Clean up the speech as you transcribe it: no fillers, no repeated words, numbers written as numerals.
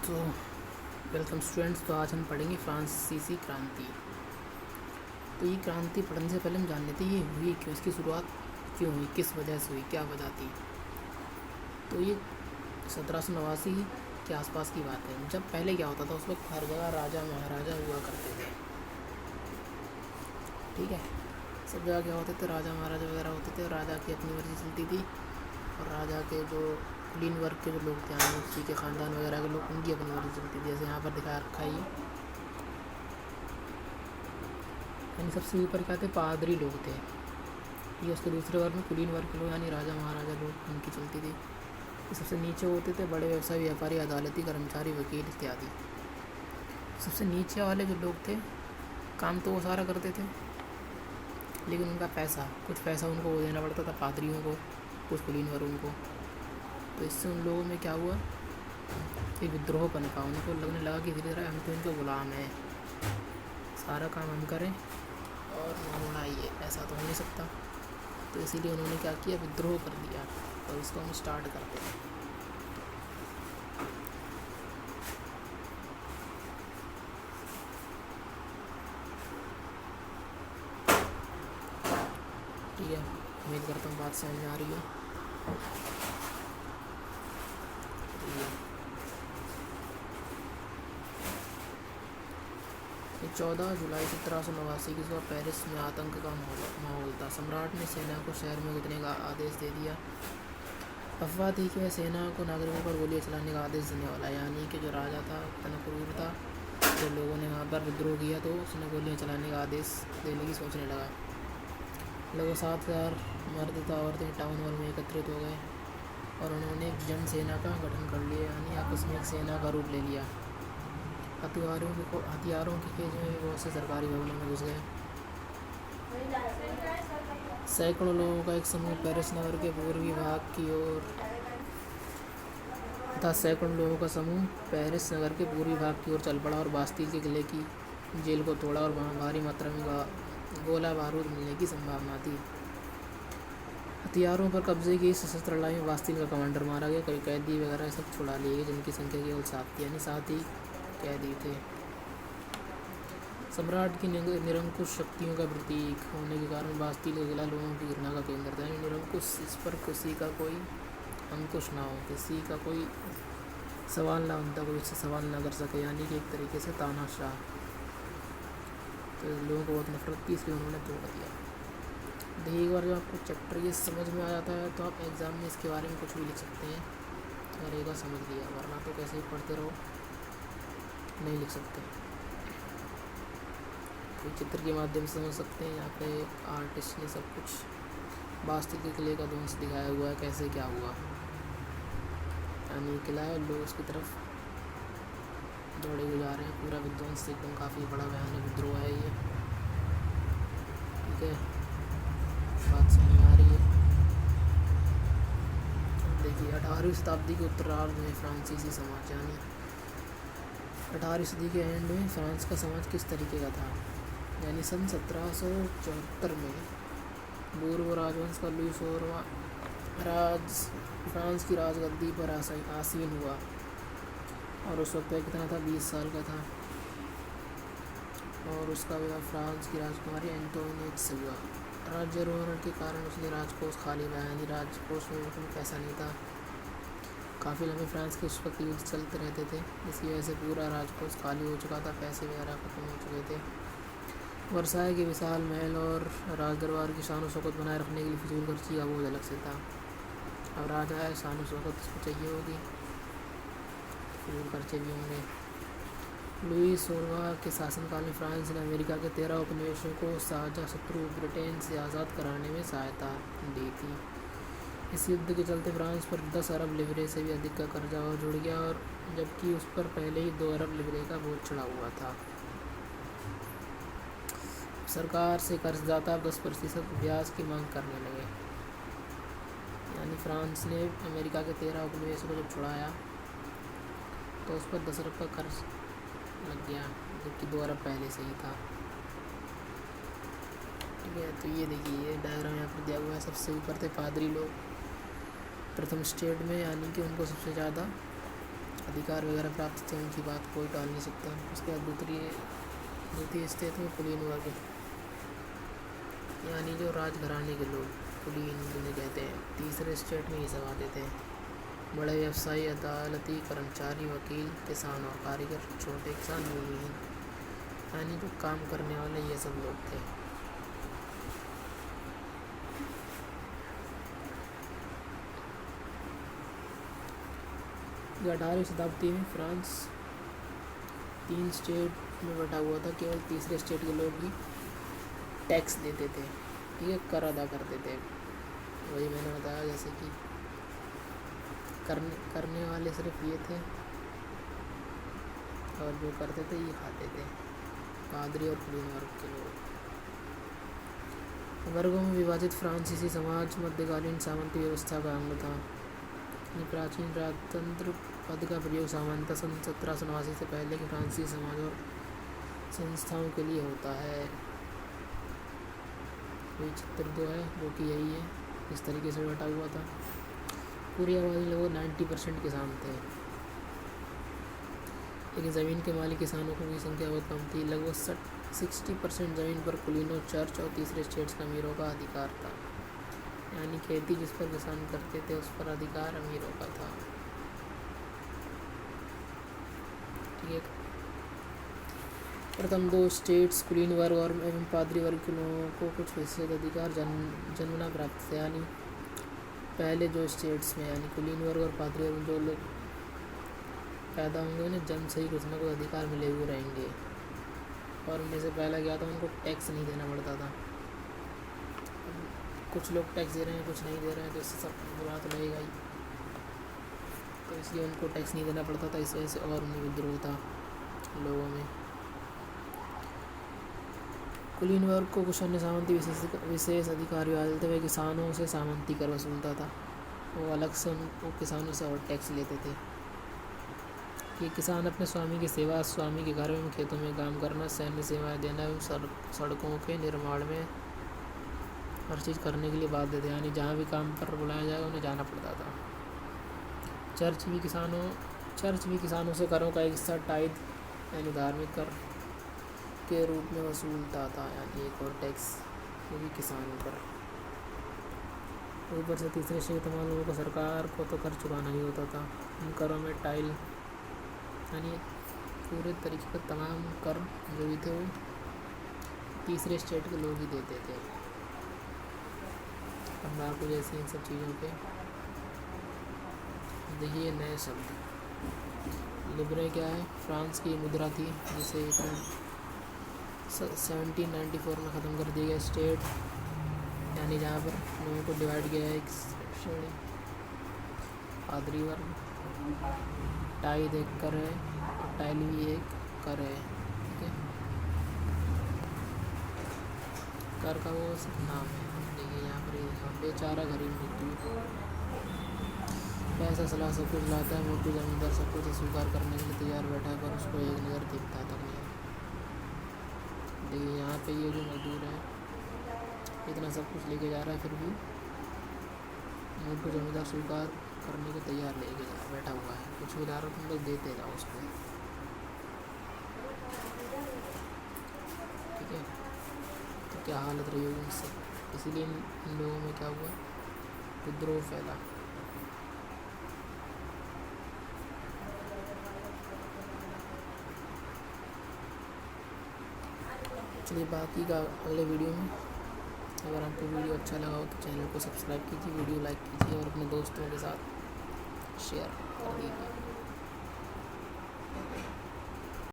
तो welcome students. तो आज हम पढ़ेंगे फ्रांसीसी क्रांति। तो ये क्रांति पढ़ने से पहले हम जान लेते हैं ये हुई क्यों, इसकी शुरुआत क्यों हुई, किस वजह से हुई, क्या वजह थी। तो ये 1789 के आसपास की बात है। जब पहले क्या होता था, उस वक्त हर जगह राजा महाराजा हुआ करते थे। ठीक है, सब जगह क्या होते थे, राजा महाराजा वगैरह होते थे। राजा की अपनी मर्जी चलती थी और राजा के जो कुलीन वर्ग के जो लोग थे, उसी के ख़ानदान वगैरह के लोग, उनकी अपनी मर्जी चलती थी। जैसे यहाँ पर दिखा रखा है ये, यानी सबसे ऊपर क्या थे, पादरी लोग थे। ये उसके दूसरे वर्ग में कुलीन वर्ग के लोग, यानी राजा महाराजा लोग, उनकी चलती थी। ये सबसे नीचे होते थे बड़े व्यवसायी, व्यापारी, अदालती कर्मचारी, वकील इत्यादि। सबसे नीचे वाले जो लोग थे, काम तो वो सारा करते थे, लेकिन उनका पैसा, कुछ पैसा उनको वो देना पड़ता था, पादरियों को, कुछ कुलीन वर्गों को। तो इससे उन लोगों में क्या हुआ, एक विद्रोह पनपा। उनको लगने लगा कि धीरे धीरे हम तो इनके गुलाम हैं, सारा काम हम करें और होना ये, ऐसा तो हो नहीं सकता। तो इसीलिए उन्होंने क्या किया, विद्रोह कर दिया। और इसको हम स्टार्ट करते हैं। ठीक है, उम्मीद करता हूँ बात समझ में आ रही है। 14 जुलाई 1789 की सुबह पेरिस में आतंक का माहौल था। सम्राट ने सेना को शहर में कूदने का आदेश दे दिया। अफवाह थी कि वह सेना को नागरिकों पर गोलियां चलाने का आदेश देने वाला, यानी कि जो राजा था इतना क्रूर था, जब लोगों ने वहाँ पर विद्रोह किया तो उसने गोलियां चलाने का आदेश देने की सोचने लगा। लगभग 7000 मर्द था, औरतें टाउन हॉल में एकत्रित हो गए और उन्होंने एक जन सेना का गठन कर लिया, यानी आकस्मिक सेना का रूप ले लिया। हथियारों की खेज में बहुत से सरकारी भवनों में घुस गए। सैकड़ों लोगों का एक समूह पेरिस नगर के पूर्वी भाग की ओर चल पड़ा और बास्तील के किले की जेल को तोड़ा और वहाँ भारी मात्रा में गोला बारूद मिलने की संभावना थी। हथियारों पर कब्जे की सशस्त्र लड़ाई में बास्तील का कमांडर मारा गया। कई कैदी वगैरह सब छुड़ा लिए गए, जिनकी संख्या केवल 7 थी, यानी 7 ही कैदी थे। सम्राट की निरंकुश शक्तियों का प्रतीक होने के कारण बास्तील का किला लोगों की घृणा का केंद्र था। निरंकुश, इस पर किसी का कोई अंकुश ना हो, किसी का कोई सवाल ना बनता, कोई इससे सवाल ना कर सके, यानी कि एक तरीके से तानाशाह। तो लोगों को बहुत नफरत थी, इसलिए उन्होंने तोड़ दिया। देखिए, एक बार जब आपको चैप्टर ये समझ में आ जाता है तो आप एग्ज़ाम में इसके बारे में कुछ भी लिख सकते हैं, अगर एक बार समझ लिया, वरना तो कैसे ही पढ़ते रहो, नहीं लिख सकते। तो चित्र के माध्यम से समझ सकते हैं। यहाँ पे आर्टिस्ट ने सब कुछ बास्तील के किले का ध्वंस दिखाया हुआ है, कैसे क्या हुआ। यानी किला है, लोग उसकी तरफ दौड़े हुए जा रहे हैं, पूरा विध्वंस, एकदम काफ़ी बड़ा भयानक विद्रोह है ये। ठीक है, बात समझ में आ रही है। देखिए, 18वीं शताब्दी के उत्तरार्ध में फ्रांसीसी समाज, यानी 18वीं सदी के एंड में फ्रांस का समाज किस तरीके का था। यानी सन 1774 में पूर्व राजवंश का लुई 16वां फ्रांस की राजगद्दी पर आसीन हुआ और उस वक्त वह कितना था, 20 साल का था। और उसका विवाह फ्रांस की राजकुमारी एंटोनेट से हुआ। राज्यारोहण के कारण उसने राजकोष खाली पाया, यानी राजकोष में बिल्कुल पैसा नहीं था। काफ़ी लंबे फ्रांस के उस वक्त युद्ध चलते रहते थे, इसकी वजह से पूरा राजकोष खाली हो चुका था, पैसे वगैरह खत्म हो चुके थे। वर्साय के विशाल महल और राज दरबार की शान शौकत बनाए रखने के लिए फिजूल खर्ची का बोझ अलग से था। अब राजा है, शान शौकत उसको चाहिए होगी, फिजूल खर्चे भी होंगे। लुई 16वां के शासनकाल में फ्रांस ने अमेरिका के 13 उपनिवेशों को साझा शत्रु ब्रिटेन से आज़ाद कराने में सहायता दी थी। इस युद्ध के चलते फ्रांस पर 10 अरब लिवरे से भी अधिक का कर्जा और जुड़ गया, और जबकि उस पर पहले ही 2 अरब लिवरे का बोझ चढ़ा हुआ था। सरकार से कर्जदाता 10% ब्याज की मांग करने लगे। यानी फ्रांस ने अमेरिका के 13 उपनिवेशों को जब छुड़ाया तो उस पर 10 अरब का कर्ज लग गया, जबकि 2 अरब पहले से ही था। ठीक है, तो ये देखिए, ये डायग्राम यहाँ पर दिया हुआ है। सबसे ऊपर थे पादरी लोग प्रथम स्टेट में, यानी कि उनको सबसे ज़्यादा अधिकार वगैरह प्राप्त थे, उनकी बात कोई टाल नहीं सकता। उसके बाद द्वितीय स्टेट में कुलीन वर्ग, यानी जो राजघराने के लोग, कुलीन जिन्हें कहते हैं। तीसरे स्टेट में ये सब आते थे बड़े व्यवसायी, अदालती कर्मचारी, वकील, किसान और कारीगर, छोटे किसान, भूमिहीन, यानी जो काम करने वाले ये सब लोग थे। 18वीं शताब्दी में फ्रांस 3 स्टेट में बटा हुआ था। केवल तीसरे स्टेट के लोग ही टैक्स देते थे, ठीक है, कर अदा करते थे। वही मैंने बताया, जैसे कि करने वाले सिर्फ ये थे और जो करते थे ये खाते थे, पादरी और कुलीन वर्ग के लोग। वर्गों में विभाजित फ्रांसीसी समाज मध्यकालीन सामंती व्यवस्था का अंग था। प्राचीन राजतंत्र पद का प्रयोग सामान्यतः सन 1789 से पहले के फ्रांसीसी समाज और संस्थाओं के लिए होता है। ये चित्र 2 है, जो कि यही है, इस तरीके से बटा हुआ था। पूरी आबादी लगभग 90% किसान थे, लेकिन ज़मीन के मालिक किसानों की संख्या बहुत कम थी। लगभग 60% ज़मीन पर कुलीनों, चर्च और तीसरे स्टेट्स के अमीरों का अधिकार था, यानी खेती जिस पर किसान करते थे उस पर अधिकार अमीरों का था, ठीक है। प्रथम 2 स्टेट्स कुलीन वर्ग और एवं पादरी वर्ग के लोगों को कुछ विशेष अधिकार जन्मना प्राप्त थे। यानी पहले जो स्टेट्स में, यानी कुलीन वर्ग और पादरी वर्ग जो लोग पैदा होंगे उन्हें जन्म से ही कुछ ना कुछ अधिकार मिले हुए रहेंगे। और उनमें से पहला क्या था, उनको टैक्स नहीं देना पड़ता था। कुछ लोग टैक्स दे रहे हैं, कुछ नहीं दे रहे हैं, तो इससे सब बुरा तो लगेगा ही, तो इसलिए उनको टैक्स नहीं देना पड़ता था। इस वजह से और उन्हें विद्रोह था लोगों में। कुलीन वर्ग को कुछ अन्य सामंती विशेष अधिकार भी आते थे। वे किसानों से सामंती कर वसूलता था, वो अलग से उनको किसानों से और टैक्स लेते थे कि किसान अपने स्वामी की सेवा, स्वामी के घर में, खेतों में काम करना, सैन्य सेवाएं देना एवं सड़कों के निर्माण में हर चीज़ करने के लिए बाध्य थे। यानी जहाँ भी काम पर बुलाया जाए उन्हें जाना पड़ता था। चर्च भी किसानों से करों का एक हिस्सा टाइद यानी धार्मिक कर के रूप में वसूलता था, यानी एक और टैक्स, वो भी किसानों पर। ऊपर से तीसरे से तमाम लोगों को सरकार को तो कर चुकाना ही होता था। उन करों में टाइल यानी पूरे तरीके का तमाम कर जो भी थे वो तीसरे स्टेट के लोग ही देते थे। अब मैं आपको जैसे इन सब चीज़ों पे देखिए नए शब्द। लिब्रे क्या है? फ्रांस की मुद्रा थी जिसे 1794 में ख़त्म कर दिया गया। स्टेट यानी जहाँ पर लोगों को डिवाइड किया है, एक श्रेणी पादरी वर्ग, टाइद एक कर है और टाइल भी एक कर है, ठीक है। कर का वो नाम है, देखिए यहाँ पर बेचारा गरीब मजदूर, पैसा सलाह सब कुछ लाता है, मोटू जमींदार सब कुछ स्वीकार करने के लिए तैयार बैठा है, पर उसको एक नज़र दिखता तक नहीं। देखिए यहाँ पे ये जो मजदूर है इतना सब कुछ लेके जा रहा है, फिर भी मोटू जमींदार स्वीकार करने को तैयार लेके जा बैठा हुआ है। कुछ भी ला रहा तुम लोग देते जाओ उसको, ठीक है। तो क्या हालत रही होगी उससे, इसीलिए इन लोगों में क्या हुआ, विद्रोह फैला। चलिए बाकी का अगले वीडियो में। अगर आपको वीडियो अच्छा लगा हो तो चैनल को सब्सक्राइब कीजिए, वीडियो लाइक कीजिए और अपने दोस्तों के साथ शेयर कर दीजिए।